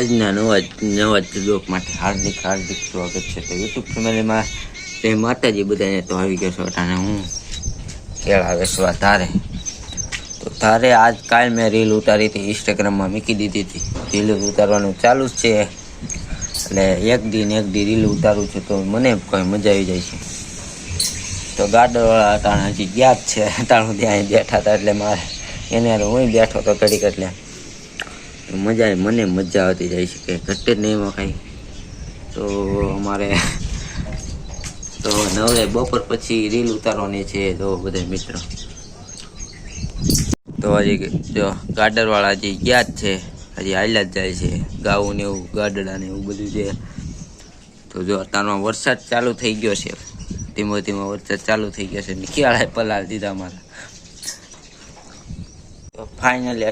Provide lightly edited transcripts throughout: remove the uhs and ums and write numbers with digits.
આજના નવા લોક માટે હાર્દિક સ્વાગત છે. તો યુટ્યુબ ફેમિલીમાં જય માતાજી બધાને. તો આવી ગયો છો અટાણે હું કેળા વેચવા તારે. તો તારે આજ કાલ મેં રીલ ઉતારી હતી, ઇન્સ્ટાગ્રામમાં મૂકી દીધી હતી. રીલ ઉતારવાનું ચાલુ જ છે, એટલે એક દી રીલ ઉતારું છું તો મને કોઈ મજા આવી જાય છે. તો ગાડરવાળા અટાણા હજી ગયા જ છે, અટાણું ત્યાં બેઠા હતા એટલે મારે એને હું બેઠો તો ઘડીક, એટલે મને મજા આવતી જાય છે કે ઘટે જ નહીં એમાં કાંઈ. તો અમારે તો નવરે બપોર પછી રીલ ઉતારવાની છે. તો બધા મિત્રો તો હજી જો ગાડરવાળા હજી ગયા જ છે, હજી હાલ્યા જ જાય છે. ગાવું ને એવું, ગાડડા ને એવું બધું છે. તો જો અત્યારમાં વરસાદ ચાલુ થઈ ગયો છે, ધીમો વરસાદ ચાલુ થઈ ગયો છે. નિખિયાળાએ પલાળ દીધા મારા. તો ફાઇનલી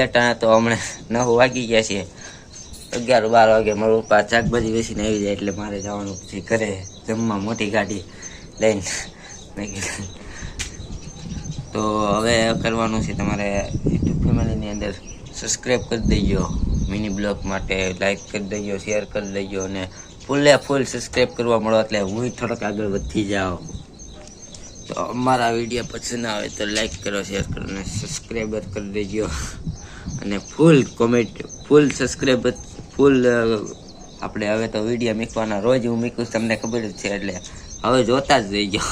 અટાણે તો હમણાં 9 વાગી ગયા છે. 11-12 વાગે મારું પપ્પા શાકભાજી વેચીને આવી જાય એટલે મારે જવાનું છે ઘરે જમવા, મોટી ગાડી લઈને. તો હવે કરવાનું છે તમારે યુટ્યુબ ફેમિલીની અંદર સબસ્ક્રાઈબ કરી દેજો, મિની બ્લોગ માટે લાઈક કરી દેજો, શેર કરી દેજો, અને ફૂલ સબસ્ક્રાઈબ કરવા મળો એટલે હું થોડોક આગળ વધી જાઉં. તો અમારા વિડીયો પસંદ આવે તો લાઈક કરો, શેર કરો અને સબસ્ક્રાઈબર કરી દેજો. અને ફૂલ કોમેન્ટ, ફૂલ સબસ્ક્રાઈબર, ફૂલ આપણે હવે તો વિડીયો મૂકવાના રોજ હું મૂકું, તમને ખબર જ છે, એટલે હવે જોતા જ રહી ગયો.